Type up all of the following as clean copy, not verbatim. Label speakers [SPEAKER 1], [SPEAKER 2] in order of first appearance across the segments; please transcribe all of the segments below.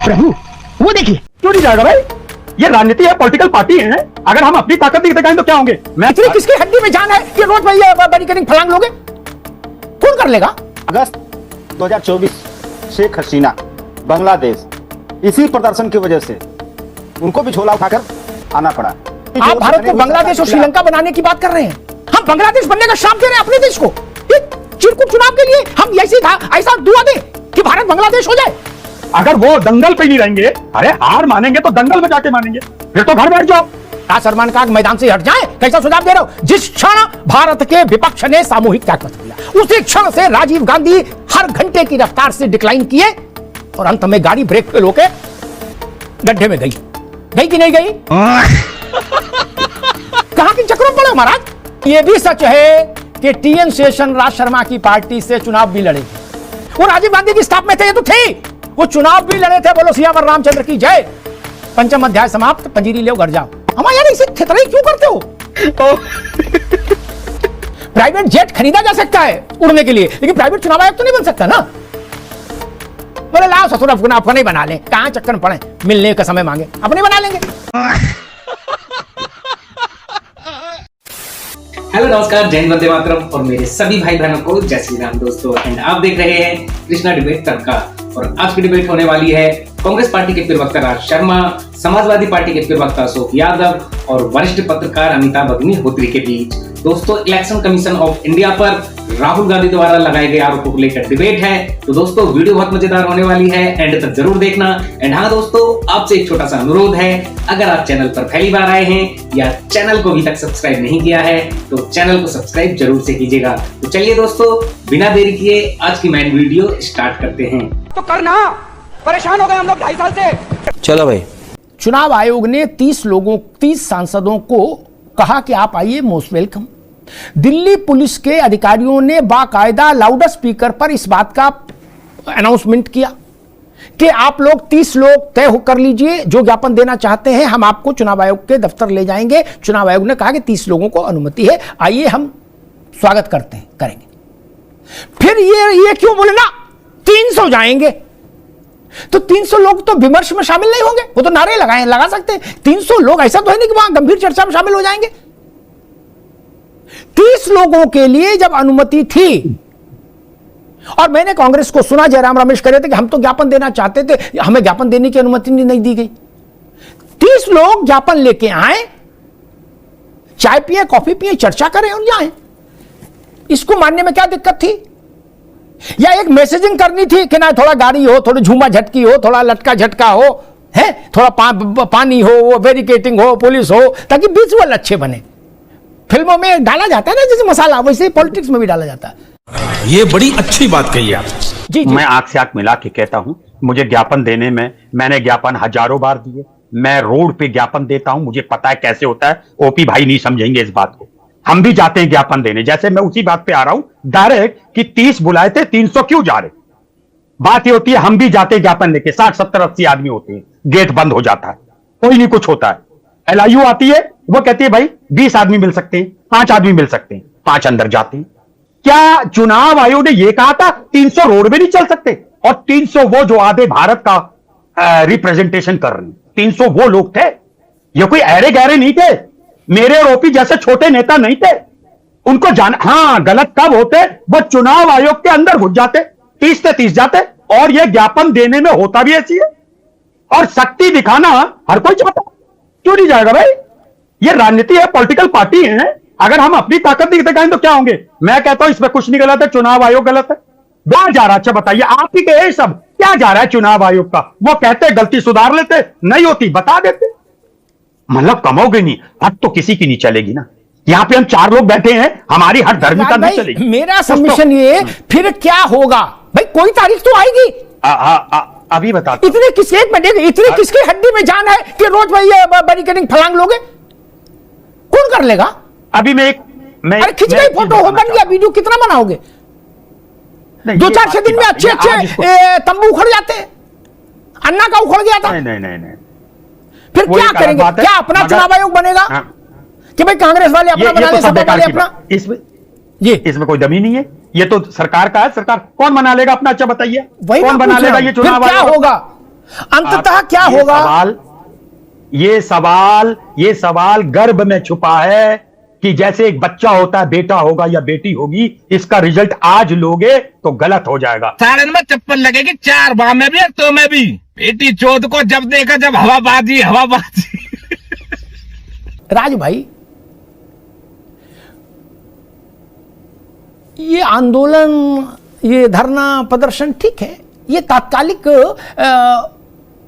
[SPEAKER 1] प्रभु वो देखिए। क्यों नहीं जाएगा भाई, ये राजनीति है, पॉलिटिकल पार्टी है। अगर हम अपनी ताकत नहीं दिखाएं तो क्या होंगे। मैं
[SPEAKER 2] इतनी किसकी हड्डी में जान है कि रोज भाई बैरिकेडिंग फलांग लोगे? कौन कर लेगा?
[SPEAKER 3] अगस्त 2024 शेख हसीना बांग्लादेश, इसी प्रदर्शन की वजह से उनको भी झोला उठाकर आना पड़ा।
[SPEAKER 2] आप भारत को बांग्लादेश और श्रीलंका बनाने की बात कर रहे हैं। हम बांग्लादेश बनने का श्राप दे रहे हैं अपने देश को। चिरकुट चुनाव के लिए हम ऐसा दुआ दें कि भारत बांग्लादेश हो जाए।
[SPEAKER 1] अगर वो दंगल पे नहीं रहेंगे, अरे हार मानेंगे तो दंगल में जाके मानेंगे, फिर तो घर बैठ जाओ।
[SPEAKER 2] सलमान का मैदान से हट जाए, कैसा सुझाव दे रहे हो? जिस क्षण भारत के विपक्ष ने सामूहिक त्यागपत्र दिया, उसी क्षण से राजीव गांधी हर घंटे की रफ्तार से डिक्लाइन किए और अंत में गाड़ी ब्रेक फेल होकर गड्ढे में गई कि नहीं गई? कहां के चक्रों पड़े महाराज। यह भी सच है कि टीएन शेषन राज शर्मा की पार्टी से चुनाव भी लड़े, वो राजीव गांधी की स्टाफ में थे, ये तो थे, वो चुनाव भी लड़े थे। बोलो सियावर रामचंद्र की जय। पंचम अध्याय समाप्त, पंजीरी ले घर जाओ। हमारे यार इसे थितराई क्यों करते हो? प्राइवेट जेट खरीदा जा सकता है उड़ने के लिए, लेकिन प्राइवेट चुनाव आयोग तो नहीं बन सकता ना। बोले लाओ ससुर अपना ही बना ले, कहां चक्कर में पड़े, मिलने का समय मांगे, अपने बना लेंगे।
[SPEAKER 4] हेलो नमस्कार, जय हिंद, वंदे मातरम और मेरे सभी भाई बहनों को जय श्री राम दोस्तों। एंड आप देख रहे हैं कृष्णा डिबेट तड़का। और आज की डिबेट होने वाली है कांग्रेस पार्टी के प्रवक्ता राज शर्मा, समाजवादी पार्टी के प्रवक्ता अशोक यादव और वरिष्ठ पत्रकार अमिताभ अग्निहोत्री के बीच। दोस्तों, इलेक्शन कमीशन ऑफ इंडिया पर राहुल गांधी द्वारा लगाए गए आरोपों को लेकर डिबेट है। तो दोस्तों, वीडियो बहुत मजेदार होने वाली है, एंड तक जरूर देखना। एंड हाँ दोस्तों, आपसे एक छोटा सा अनुरोध है, अगर आप चैनल पर पहली बार आए हैं या चैनल को अभी तक सब्सक्राइब नहीं किया है तो चैनल को सब्सक्राइब जरूर से कीजिएगा। तो चलिए दोस्तों, बिना देरी किए आज की मेन वीडियो स्टार्ट करते हैं।
[SPEAKER 5] तो करना, परेशान हो गए हम लोग 2.5 साल से।
[SPEAKER 6] चलो भाई।
[SPEAKER 2] चुनाव आयोग ने 30 सांसदों को कहा कि आप आइए, मोस्ट वेलकम। दिल्ली पुलिस के अधिकारियों ने बाकायदा लाउड स्पीकर पर इस बात का अनाउंसमेंट किया कि आप लोग 30 लोग तय कर लीजिए, जो ज्ञापन देना चाहते हैं हम आपको चुनाव आयोग के दफ्तर ले जाएंगे। चुनाव आयोग ने कहा कि 30 लोगों को अनुमति है, आइए हम स्वागत करते हैं, करेंगे। फिर ये क्यों बोले ना 300 जाएंगे? तो 300 लोग तो विमर्श में शामिल नहीं होंगे, वो तो नारे लगा सकते हैं। 300 लोग ऐसा तो है नहीं कि वहां गंभीर चर्चा में शामिल हो जाएंगे। 30 लोगों के लिए जब अनुमति थी, और मैंने कांग्रेस को सुना, जयराम रमेश कह रहे थे कि हम तो ज्ञापन देना चाहते थे, हमें ज्ञापन देने की अनुमति नहीं दी गई। 30 लोग ज्ञापन लेके आए, चाय पिए, कॉफी पिए, चर्चा करें और जाएं। इसको मानने में क्या दिक्कत थी? या एक मैसेजिंग करनी थी कि ना थोड़ा गाड़ी हो, थोड़ी झूमा झटकी हो, थोड़ा लटका झटका हो, है थोड़ा पानी हो, वो बैरिकेडिंग हो, पुलिस हो, ताकि विजुअल अच्छे बने। फिल्मों में डाला जाता है ना जैसे मसाला, वैसे पॉलिटिक्स में भी डाला जाता है।
[SPEAKER 6] ये बड़ी अच्छी बात कही आप।
[SPEAKER 2] जी।
[SPEAKER 1] मैं आंख से आंख मिला के कहता हूं, मुझे ज्ञापन देने में, मैंने ज्ञापन हजारों बार दिए, मैं रोड पे ज्ञापन देता हूं, मुझे पता है कैसे होता है। ओपी भाई नहीं समझेंगे इस बात को, हम भी जाते हैं ज्ञापन देने। जैसे मैं उसी बात पे आ रहा हूं डायरेक्ट कि 30 बुलाए थे, 300 क्यों जा रहे? बात ये होती है, हम भी जाते हैं ज्ञापन लेके, 60 70 80 आदमी होते हैं, गेट बंद हो जाता है, कोई नहीं कुछ होता है। एलआईयू आती है, वो कहती है भाई 20 आदमी मिल सकते हैं, 5 आदमी मिल सकते हैं, 5 अंदर जाते हैं। क्या चुनाव आयोग ने यह कहा था 300 रोड में नहीं चल सकते? और 300 वो जो आधे भारत का रिप्रेजेंटेशन कर रहे हैं, 300 वो लोग थे, ये कोई अरे गहरे नहीं थे, मेरे और ओपी जैसे छोटे नेता नहीं थे। उनको जान, हाँ गलत कब होते, वो चुनाव आयोग के अंदर घुस जाते, 30 से 30 जाते। और ये ज्ञापन देने में होता भी ऐसी है, और शक्ति दिखाना हर कोई चाहता। क्यों नहीं जाएगा भाई, ये राजनीति है, पॉलिटिकल पार्टी है। अगर हम अपनी ताकत नहीं दिखाएं तो क्या होंगे? मैं कहता हूं इसमें कुछ नहीं गलत है, चुनाव आयोग गलत है। क्या जा रहा है? अच्छा बताइए, आप ही के सब क्या जा रहा है चुनाव आयोग का? वो कहते गलती सुधार लेते, नहीं होती बता देते, मतलब कमाओगे नहीं, हट तो किसी की नहीं चलेगी ना। यहां पे हम 4 लोग बैठे हैं, हमारी हट धर्मिता नहीं चलेगी।
[SPEAKER 2] मेरा सबमिशन ये, फिर क्या होगा भाई? कोई तारीख तो आएगी।
[SPEAKER 1] अभी बता।
[SPEAKER 2] इतने किसके हड्डी में जान है कि रोज भाई बैरिकेडिंग फलांग लोगे? कौन कर लेगा?
[SPEAKER 1] अभी मैं
[SPEAKER 2] अरे खिंच गई फोटो, हो बन गया वीडियो, कितना बनाओगे? 2-4-6 दिन में अच्छे तंबू उखड़ जाते हैं। अन्ना का उखड़ गया था।
[SPEAKER 1] नहीं।
[SPEAKER 2] फिर क्या करेंगे? क्या अपना चुनाव आयोग बनेगा? कि भाई कांग्रेस वाले अपना बना ले, सपा वाले अपना?
[SPEAKER 1] इसमें कोई दमी नहीं है। ये तो सरकार का है, सरकार कौन बना लेगा अपना? अच्छा बताइए,
[SPEAKER 2] वही
[SPEAKER 1] कौन
[SPEAKER 2] मैं
[SPEAKER 1] बना
[SPEAKER 2] पूछ रहा
[SPEAKER 1] लेगा
[SPEAKER 2] हूं।
[SPEAKER 1] ये
[SPEAKER 2] फिर
[SPEAKER 1] चुनाव
[SPEAKER 2] क्या
[SPEAKER 1] आयोग?
[SPEAKER 2] होगा अंततः? क्या होगा?
[SPEAKER 1] ये सवाल गर्भ में छुपा है कि जैसे एक बच्चा होता है, बेटा होगा या बेटी होगी, इसका रिजल्ट आज लोगे तो गलत हो जाएगा।
[SPEAKER 6] सालन में चप्पल लगेगी 4 बाह में भी और तो में भी। बेटी चौथ को जब देखा जब हवाबाजी हवाबाजी।
[SPEAKER 2] राज भाई, ये आंदोलन, ये धरना प्रदर्शन ठीक है, ये तात्कालिक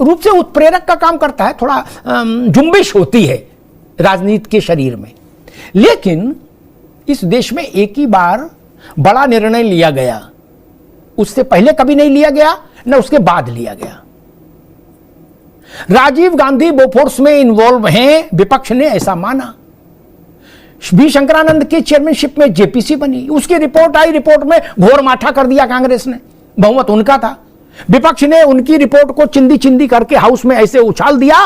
[SPEAKER 2] रूप से उत्प्रेरक का काम करता है, थोड़ा जुम्बिश होती है राजनीति के शरीर में। लेकिन इस देश में एक ही बार बड़ा निर्णय लिया गया, उससे पहले कभी नहीं लिया गया, न उसके बाद लिया गया। राजीव गांधी बोफोर्स में इन्वॉल्व हैं, विपक्ष ने ऐसा माना। बी शंकरानंद के चेयरमैनशिप में जेपीसी बनी, उसकी रिपोर्ट आई, रिपोर्ट में घोर माठा कर दिया कांग्रेस ने, बहुमत उनका था। विपक्ष ने उनकी रिपोर्ट को चिंदी चिंदी करके हाउस में ऐसे उछाल दिया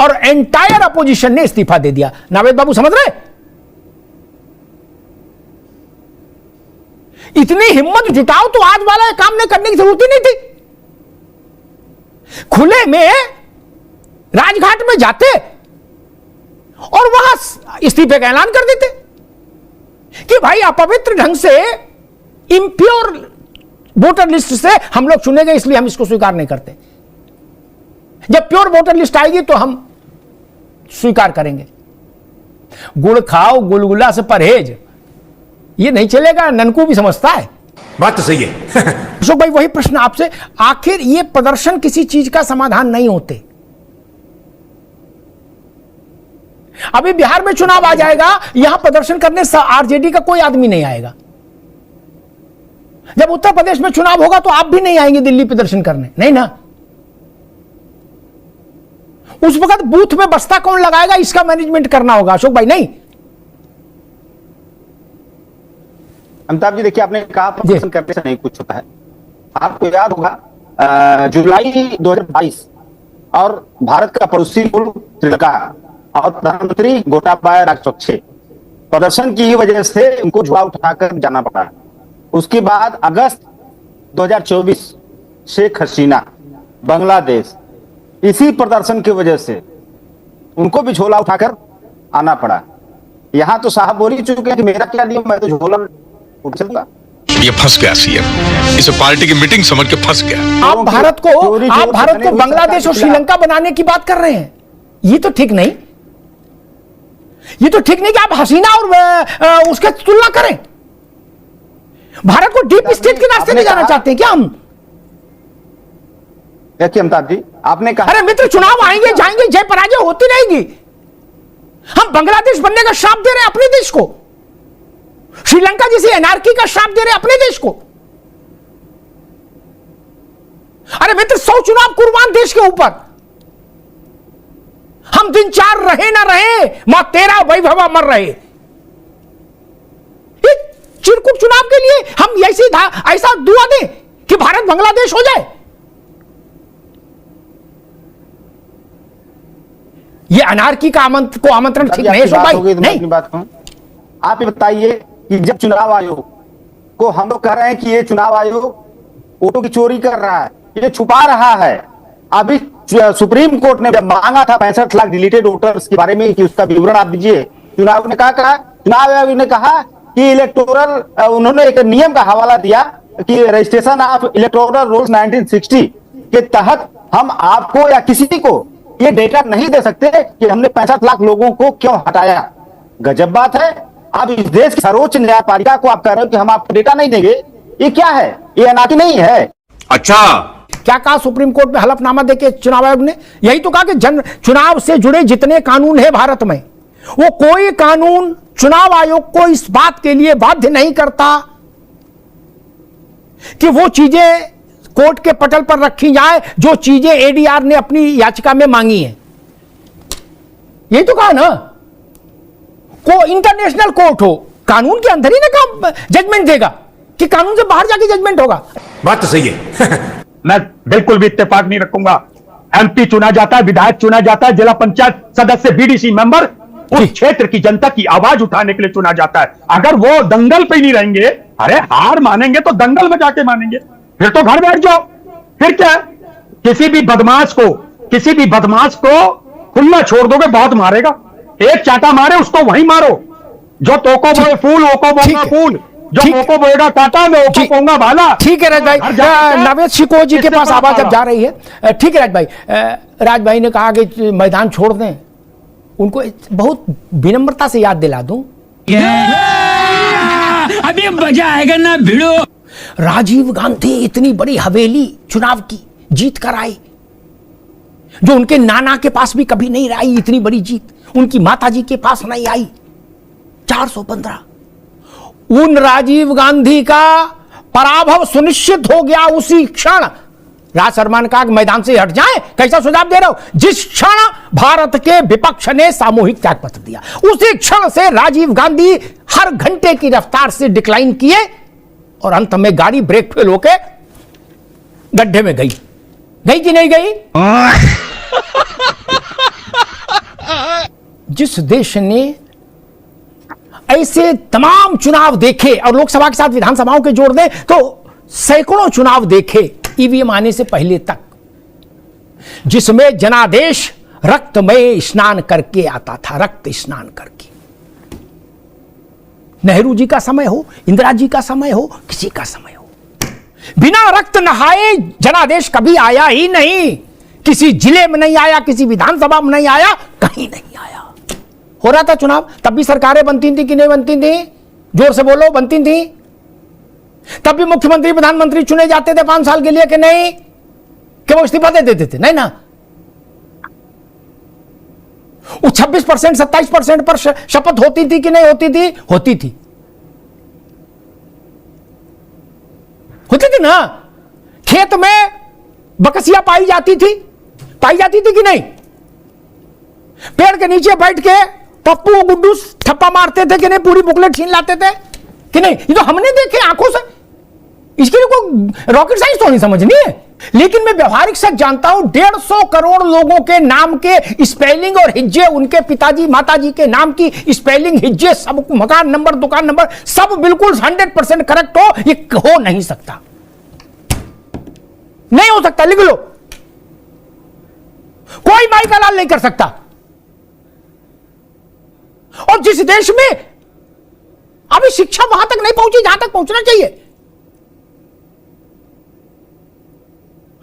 [SPEAKER 2] और एंटायर अपोजिशन ने इस्तीफा दे दिया। नावेद बाबू समझ रहे? इतनी हिम्मत जुटाओ तो आज वाला काम नहीं करने की जरूरत ही नहीं थी। खुले में राजघाट में जाते और वहां इस्तीफे का ऐलान कर देते कि भाई अपवित्र ढंग से इम्प्योर वोटर लिस्ट से हम लोग चुने गए, इसलिए हम इसको स्वीकार नहीं करते। जब प्योर वोटर लिस्ट आएगी तो हम स्वीकार करेंगे। गुड़ खाओ गुलगुला से परहेज, ये नहीं चलेगा, ननकू भी समझता है।
[SPEAKER 6] बात तो सही है।
[SPEAKER 2] अशोक भाई, वही प्रश्न आपसे, आखिर ये प्रदर्शन किसी चीज का समाधान नहीं होते। अभी बिहार में चुनाव आ जाएगा, यहां प्रदर्शन करने आरजेडी का कोई आदमी नहीं आएगा। जब उत्तर प्रदेश में चुनाव होगा तो आप भी नहीं आएंगे दिल्ली प्रदर्शन करने, नहीं ना? उस वक्त बूथ में बस्ता कौन लगाएगा, इसका मैनेजमेंट करना होगा अशोक भाई, नहीं?
[SPEAKER 3] अमिताभ जी, देखिए, आपने कहा प्रदर्शन करने से नहीं कुछ होता है। आपको याद होगा जुलाई 2022 और भारत का पड़ोसी मुल्क श्रीलंका और प्रधानमंत्री गोटाबाया राजपक्षे प्रदर्शन की वजह से उनको झोला उठाकर जाना पड़ा। उसके बाद अगस्त 2024 शेख हसीना बांग्लादेश, इसी प्रदर्शन की वजह से उनको भी झोला उठाकर आना पड़ा। यहां तो साहब बोल ही चुके हैं कि मेरा क्या नियम, मैं तो झोला उठूंगा।
[SPEAKER 6] ये फंस गया सीएम, इसे पार्टी की मीटिंग समझ के फंस गया।
[SPEAKER 2] आप भारत को बांग्लादेश और श्रीलंका बनाने की बात कर रहे हैं, ये तो ठीक नहीं। ये तो ठीक नहीं कि आप हसीना और उसके तुलना करें। भारत को डीप स्टेट के रास्ते ले जाना चाहते हैं क्या हम?
[SPEAKER 3] देखिए अमिताभ जी, आपने कहा,
[SPEAKER 2] अरे मित्र, चुनाव आएंगे जाएंगे, जय पराजय होती रहेगी। हम बांग्लादेश बनने का श्राप दे रहे हैं अपने देश को, श्रीलंका जैसी एनआरकी का श्राप दे रहे हैं अपने देश को। अरे मित्र, 100 चुनाव कुर्बान देश के ऊपर, हम दिन 4 रहे ना रहे, मां तेरा वैभवा मर रहे। चिरकुट चुनाव के लिए हम ऐसा दुआ दें कि भारत बांग्लादेश हो जाए? ये अनारकी का आमंत्रण ठीक नहीं है भाई, नहीं।
[SPEAKER 3] बात कहूं, आप ये बताइए कि जब चुनाव आयोग को हम लोग कह रहे हैं कि ये चुनाव आयोग वोटों की चोरी कर रहा है, ये छुपा रहा है। अभी सुप्रीम कोर्ट ने जब मांगा था 65 लाख डिलीटेड वोटर्स के बारे में कि उसका विवरण आप दीजिए, चुनाव ने कहा चुनाव आयोग ने कहा कि इलेक्टोरल, उन्होंने एक नियम का हवाला दिया कि रजिस्ट्रेशन ऑफ इलेक्टोरल रूल्स 1960 के तहत हम आपको या किसी को ये डेटा नहीं दे सकते कि हमने 65 लाख लोगों को क्यों हटाया। गजब बात है। आप इस देश की सर्वोच्च न्यायपालिका को आप कह रहे हो कि हम आपको डेटा नहीं देंगे, ये क्या है? ये अनाकी नहीं है।
[SPEAKER 6] अच्छा,
[SPEAKER 2] क्या कहा सुप्रीम कोर्ट में हलफनामा देके चुनाव आयोग ने? यही तो कहा कि चुनाव से जुड़े जितने कानून है भारत में, वो कोई कानून चुनाव आयोग को इस बात के लिए बाध्य नहीं करता कि वो चीजें कोर्ट के पटल पर रखी जाए जो चीजें एडीआर ने अपनी याचिका में मांगी हैं। यही तो कहा ना, को इंटरनेशनल कोर्ट हो, कानून के अंदर ही ना काम जजमेंट देगा कि कानून से बाहर जाके जजमेंट होगा।
[SPEAKER 6] बात तो सही है।
[SPEAKER 1] मैं बिल्कुल भी इत्तेफाक नहीं रखूंगा। एमपी चुना जाता है, विधायक चुना जाता है, जिला पंचायत सदस्य, बीडीसी मेंबर उस क्षेत्र की जनता की आवाज उठाने के लिए चुना जाता है। अगर वो दंगल पे नहीं रहेंगे, अरे हार मानेंगे तो दंगल में जाके मानेंगे, फिर तो घर बैठ जाओ। फिर क्या है? किसी भी बदमाश को खुला छोड़ दोगे, बहुत मारेगा। एक चाटा मारे उसको वहीं मारो। जो तोको बोए फूल ओको बोगा फूल, जो मोको बोएगा काटा मैं ओको बोऊंगा भाला।
[SPEAKER 2] ठीक है राज भाई, नवेद शिको जी के पास आवाज अब जा रही है। ठीक है राज भाई ने कहा कि मैदान छोड़ दें, उनको बहुत विनम्रता से याद दिला दूं,
[SPEAKER 7] अभी मजा आएगा ना भिड़ो।
[SPEAKER 2] राजीव गांधी इतनी बड़ी हवेली चुनाव की जीत कर आई, जो उनके नाना के पास भी कभी नहीं आई। इतनी बड़ी जीत उनकी माताजी के पास नहीं आई। 415 उन राजीव गांधी का पराभव सुनिश्चित हो गया उसी क्षण। राज शर्मा ने कहा कि मैदान से हट जाएं। कैसा सुझाव दे रहे हो? जिस क्षण भारत के विपक्ष ने सामूहिक त्यागपत्र दिया, उसी क्षण से राजीव गांधी हर घंटे की रफ्तार से डिक्लाइन किए और अंत में गाड़ी ब्रेक फेल होके गड्ढे में गई कि नहीं गई? जिस देश ने ऐसे तमाम चुनाव देखे, और लोकसभा के साथ विधानसभाओं के जोड़ दें तो सैकड़ों चुनाव देखे ईवीएम आने से पहले तक, जिसमें जनादेश रक्तमय स्नान करके आता था, रक्त स्नान करके। नेहरू जी का समय हो, इंदिरा जी का समय हो, किसी का समय हो, बिना रक्त नहाए जनादेश कभी आया ही नहीं। किसी जिले में नहीं आया, किसी विधानसभा में नहीं आया, कहीं नहीं आया। हो रहा था चुनाव, तब भी सरकारें बनती थी कि नहीं बनती थी? जोर से बोलो, बनती थी? तब भी मुख्यमंत्री प्रधानमंत्री चुने जाते थे 5 साल के लिए कि नहीं? कि वो इस्तीफा दे देते थे? नहीं ना। वो 26% 27% पर शपथ होती थी कि नहीं होती थी? होती थी ना। खेत में बकसिया पाई जाती थी कि नहीं? पेड़ के नीचे बैठ के पप्पू और गुड्डू ठप्पा मारते थे कि नहीं? पूरी बुकलेट छीन लाते थे कि नहीं? ये तो हमने देखे आंखों से। इसके लिए कोई रॉकेट साइंस तो नहीं समझनी है। लेकिन मैं व्यवहारिक सच जानता हूं, 150 करोड़ लोगों के नाम के स्पेलिंग और हिज्जे, उनके पिताजी माताजी के नाम की स्पेलिंग हिज्जे, सब मकान नंबर दुकान नंबर सब बिल्कुल 100% करेक्ट हो, ये हो नहीं सकता। नहीं हो सकता, लिख लो। कोई माई का लाल नहीं कर सकता। और जिस देश में अभी शिक्षा वहां तक नहीं पहुंची जहां तक पहुंचना चाहिए,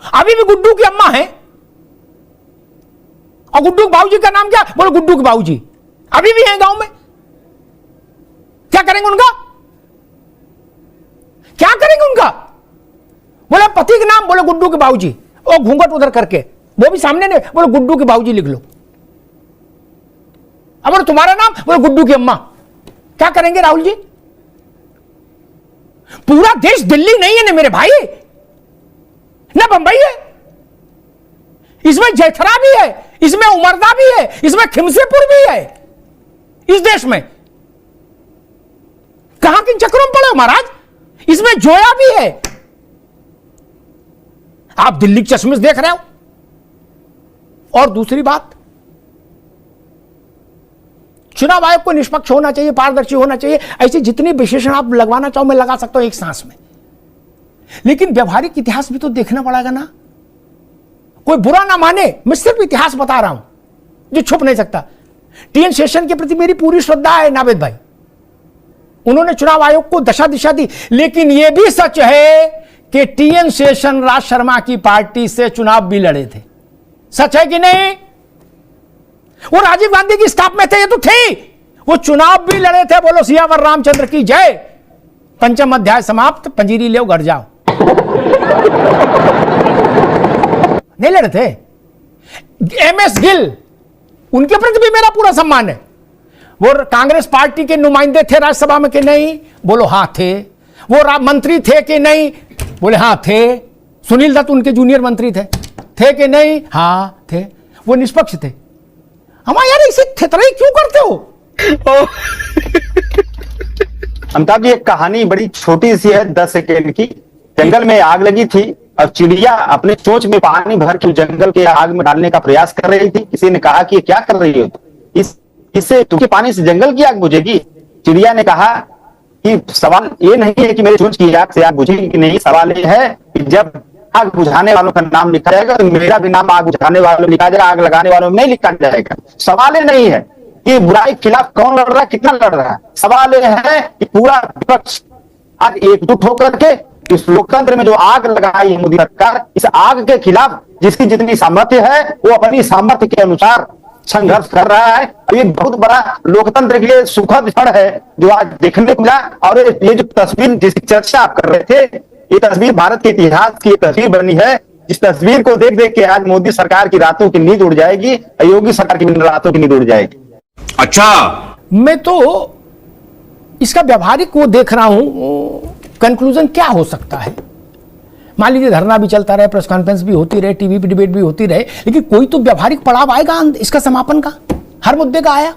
[SPEAKER 2] अभी भी गुड्डू की अम्मा है, और गुड्डू के बाबूजी का नाम क्या? बोलो गुड्डू के बाबूजी अभी भी हैं गांव में। क्या करेंगे उनका? क्या करेंगे उनका? बोले पति का नाम, बोले गुड्डू के बाबूजी, और घूंघट उधर करके, वो भी सामने नहीं, बोले गुड्डू के बाबूजी लिख लो। अब बोले तुम्हारा नाम, बोले गुड्डू की अम्मा। क्या करेंगे राहुल जी? पूरा देश दिल्ली नहीं है ना मेरे भाई, ना बंबई है। इसमें जैथरा भी है, इसमें उमरदा भी है, इसमें खिमसेपुर भी है। इस देश में कहां किन चक्रों में पड़े हो महाराज? इसमें जोया भी है। आप दिल्ली के चश्मे से देख रहे हो। और दूसरी बात, चुनाव आयोग को निष्पक्ष होना चाहिए, पारदर्शी होना चाहिए। ऐसे जितने विशेषण आप लगवाना चाहो मैं लगा सकता हूं एक सांस में, लेकिन व्यवहारिक इतिहास भी तो देखना पड़ेगा ना। कोई बुरा ना माने, मैं सिर्फ इतिहास बता रहा हूं जो छुप नहीं सकता। टीएन शेषन के प्रति मेरी पूरी श्रद्धा है नावेद भाई, उन्होंने चुनाव आयोग को दशा दिशा दी। लेकिन यह भी सच है कि टीएन शेषन राज शर्मा की पार्टी से चुनाव भी लड़े थे। सच है कि नहीं? वो राजीव गांधी की स्टाफ में थे, ये तो थे, वो चुनाव भी लड़े थे। बोलो सियावर रामचंद्र की जय। पंचम अध्याय समाप्त, पंजीरी ले घर जाओ। नहीं लड़े थे। एमएस गिल, उनके प्रति भी मेरा पूरा सम्मान है। वो कांग्रेस पार्टी के नुमाइंदे थे राज्यसभा में कि नहीं? बोलो हां थे। वो मंत्री थे कि नहीं? बोले हां थे। सुनील दत्त उनके जूनियर मंत्री थे कि नहीं? हां थे। वो निष्पक्ष थे। हम यार इसे थेतराई क्यों करते हो?
[SPEAKER 3] अमिताभ जी, एक कहानी बड़ी छोटी सी है, 10 सेकेंड की। जंगल में आग लगी थी और चिड़िया अपने चोंच में पानी भर के जंगल के आग में डालने का प्रयास कर रही थी। किसी ने कहा कि ये क्या कर रही हो? इससे तुमके पानी से जंगल की आग बुझेगी? चिड़िया ने कहा कि सवाल ये नहीं है कि मेरी सोच की आग से आग बुझेगी कि नहीं, सवाल ये है कि जब आग बुझाने वालों का नाम लिखा जाएगा तो मेरा भी नाम आग बुझाने वालों में लिखा जाएगा, आग लगाने वालों में नहीं लिखा जाएगा। सवाल ये नहीं है कि बुराई के खिलाफ कौन लड़ रहा है, कितना लड़ रहा है, सवाल यह है कि पूरा विपक्ष आज एकजुट होकर के इस लोकतंत्र में जो आग लगाई है मोदी सरकार, इस आग के खिलाफ जिसकी जितनी सामर्थ्य है वो अपनी सामर्थ्य के अनुसार संघर्ष कर रहा है। ये बहुत बड़ा लोकतंत्र के लिए सुखद क्षण है जो आज देखने को मिला। और ये जो तस्वीर जिसकी चर्चा आप कर रहे थे, ये तस्वीर भारत के इतिहास की एक तस्वीर बनी है। इस तस्वीर को देख देख के आज मोदी सरकार की रातों की नींद उड़ जाएगी, योगी सरकार की रातों की नींद उड़ जाएगी।
[SPEAKER 6] अच्छा,
[SPEAKER 2] मैं तो इसका व्यवहारिक वो देख रहा हूं, कंक्लूजन क्या हो सकता है। मान लीजिए धरना भी चलता रहे, प्रेस कॉन्फ्रेंस भी होती रहे, टीवी पे डिबेट भी होती रहे, लेकिन कोई तो व्यवहारिक पड़ाव आएगा इसका समापन का। हर मुद्दे का आया,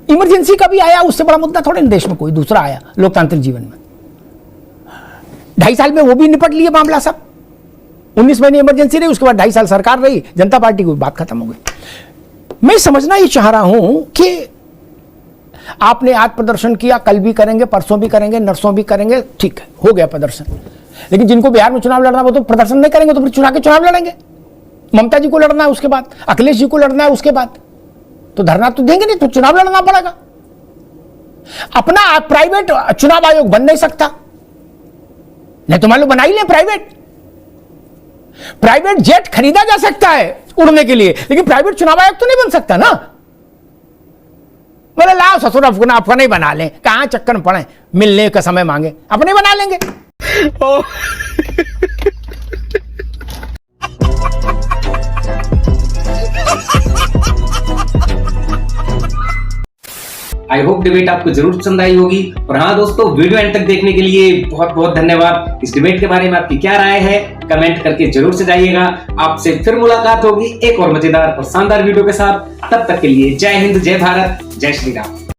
[SPEAKER 2] इमरजेंसी का भी आया, उससे बड़ा मुद्दा थोड़े देश में कोई दूसरा आया लोकतांत्रिक जीवन में। 2.5 साल में वो भी निपट लिए मामला सब। 19 महीने इमरजेंसी रही, उसके बाद 2.5 साल सरकार रही, जनता पार्टी की बात खत्म हो गई। मैं समझना ये चाह रहा हूं कि आपने आज प्रदर्शन किया, कल भी करेंगे, परसों भी करेंगे, नरसों भी करेंगे, ठीक है, हो गया प्रदर्शन। लेकिन जिनको बिहार में चुनाव लड़ना वो तो प्रदर्शन नहीं करेंगे, तो फिर चुनाव लड़ेंगे। ममता जी को लड़ना है, उसके बाद अखिलेश जी को लड़ना है, उसके बाद तो धरना तो देंगे नहीं, तो चुनाव लड़ना पड़ेगा। अपना प्राइवेट चुनाव आयोग बन नहीं सकता, नहीं तो मान लो बना ही ले प्राइवेट जेट खरीदा जा सकता है उड़ने के लिए, लेकिन प्राइवेट चुनाव आयोग तो नहीं बन सकता ना। बोले लाओ ससुर अपना ही बना लें, कहां चक्कर में पड़े, मिलने का समय मांगे, अपने बना लेंगे।
[SPEAKER 4] आई होप डिबेट आपको जरूर पसंद आई होगी। और हाँ दोस्तों, वीडियो एंड तक देखने के लिए बहुत बहुत धन्यवाद। इस डिबेट के बारे में आपकी क्या राय है कमेंट करके जरूर से जाइएगा। आपसे फिर मुलाकात होगी एक और मजेदार और शानदार वीडियो के साथ। तब तक के लिए जय हिंद, जय भारत, जय श्री राम।